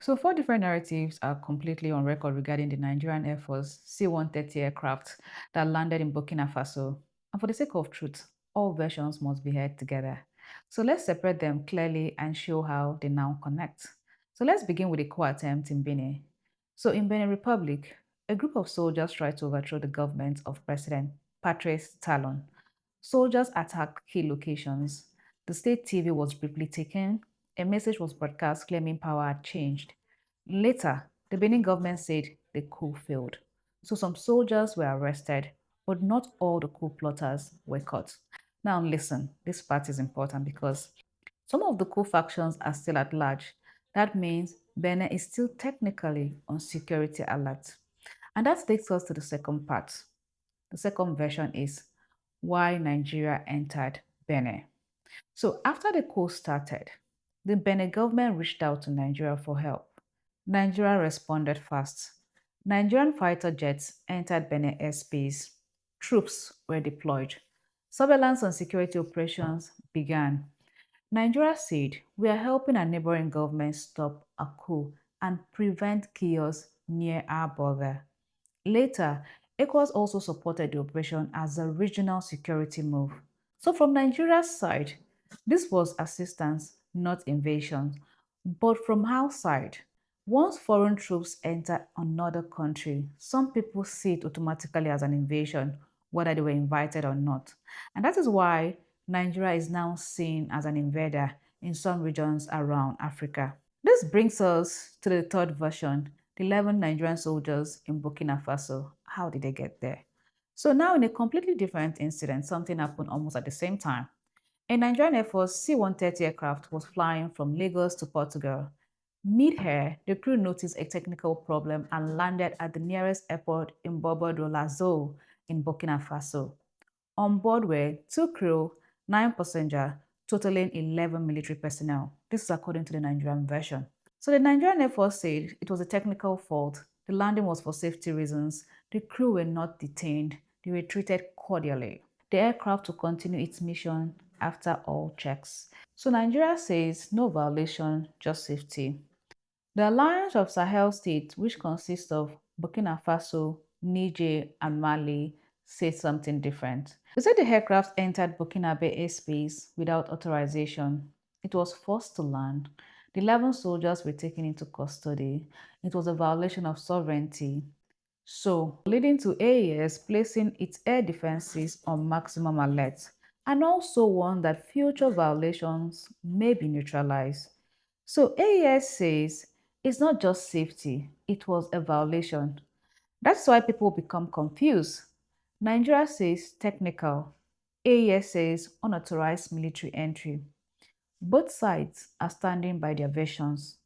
So, four different narratives are completely on record regarding the Nigerian Air Force C-130 aircraft that landed in Burkina Faso. And for the sake of truth, all versions must be heard together. So, let's separate them clearly and show how they now connect. So, let's begin with the coup attempt in Benin. So, in Benin Republic, a group of soldiers tried to overthrow the government of President Patrice Talon. Soldiers attacked key locations. The state TV was briefly taken. A message was broadcast claiming power had changed. Later, the Benin government said the coup failed. So some soldiers were arrested, but not all the coup plotters were caught. Now listen, this part is important because some of the coup factions are still at large. That means Benin is still technically on security alert. And that takes us to the second part. The second version is why Nigeria entered Benin. So after the coup started, the Benin government reached out to Nigeria for help. Nigeria responded fast. Nigerian fighter jets entered Benin airspace. Troops were deployed. Surveillance and security operations began. Nigeria said, "We are helping our neighboring government stop a coup and prevent chaos near our border." Later, ECOWAS also supported the operation as a regional security move. So, from Nigeria's side, this was assistance, not invasion. But from outside, once foreign troops enter another country, some people see it automatically as an invasion, whether they were invited or not. And that is why Nigeria is now seen as an invader in some regions around Africa. This brings us to the third version, the 11 Nigerian soldiers in Burkina Faso. How did they get there? So now in a completely different incident, something happened almost at the same time. A Nigerian Air Force C-130 aircraft was flying from Lagos to Portugal. Mid-air, the crew noticed a technical problem and landed at the nearest airport in Bobo-Dioulasso in Burkina Faso. On board were two crew, nine passengers, totaling 11 military personnel. This is according to the Nigerian version. So the Nigerian Air Force said it was a technical fault. The landing was for safety reasons. The crew were not detained. They were treated cordially. The aircraft will continue its mission after all checks. So Nigeria says no violation, just safety. The alliance of Sahel states, which consists of Burkina Faso, Niger, and Mali, said something different. They said the aircraft entered Burkinabe airspace without authorization. It was forced to land. The 11 soldiers were taken into custody. It was a violation of sovereignty. So, leading to AES placing its air defenses on maximum alert and also warned that future violations may be neutralized. So AES says it's not just safety, it was a violation. That's why people become confused. Nigeria says technical, AES says unauthorized military entry. Both sides are standing by their versions.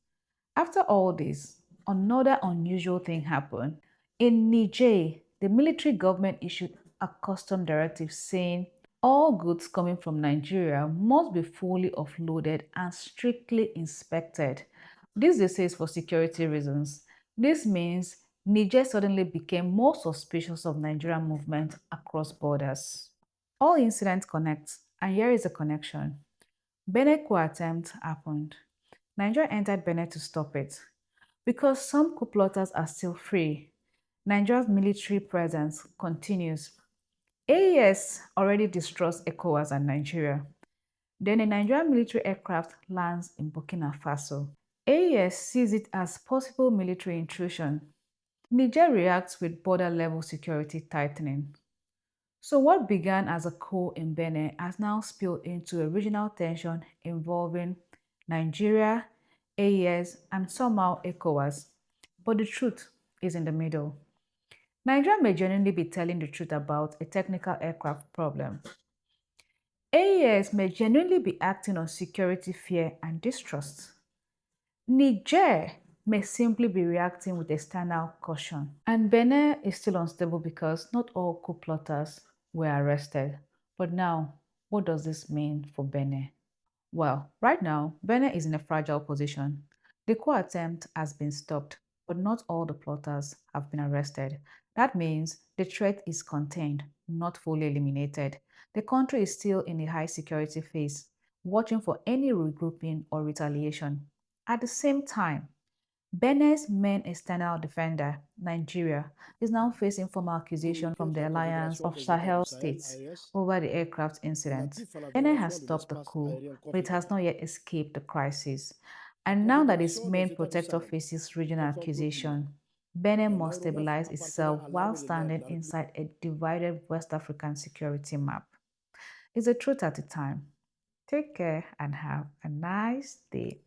After all this, another unusual thing happened. In Niger, the military government issued a custom directive saying all goods coming from Nigeria must be fully offloaded and strictly inspected. This they say is for security reasons. This means Niger suddenly became more suspicious of Nigerian movement across borders. All incidents connect, and here is a connection. Benin coup attempt happened. Nigeria entered Benin to stop it. Because some coup plotters are still free, Nigeria's military presence continues. AES already distrusts ECOWAS and Nigeria. Then a Nigerian military aircraft lands in Burkina Faso. AES sees it as possible military intrusion. Niger reacts with border-level security tightening. So what began as a coup in Benin has now spilled into a regional tension involving Nigeria, AES, and somehow ECOWAS. But the truth is in the middle. Nigeria may genuinely be telling the truth about a technical aircraft problem. AES may genuinely be acting on security fear and distrust. Niger may simply be reacting with external caution. And Benin is still unstable because not all coup plotters were arrested. But now, what does this mean for Benin? Well, right now, Benin is in a fragile position. The coup attempt has been stopped, but not all the plotters have been arrested. That means the threat is contained, not fully eliminated. The country is still in a high security phase, watching for any regrouping or retaliation. At the same time, Benin's main external defender, Nigeria, is now facing formal accusation from the alliance of Sahel states areas over the aircraft and incident. active Benin collaboration has in the stopped the sparse coup, aerial but it has conflict. not yet escaped the crisis. And now that its Confederation of main Zeta to protector Sahel, faces regional Alpha Group lead, accusation, Benin must environmental stabilize partner itself while alarming standing directly. inside a divided West African security map. It's a truth at a time. Take care and have a nice day.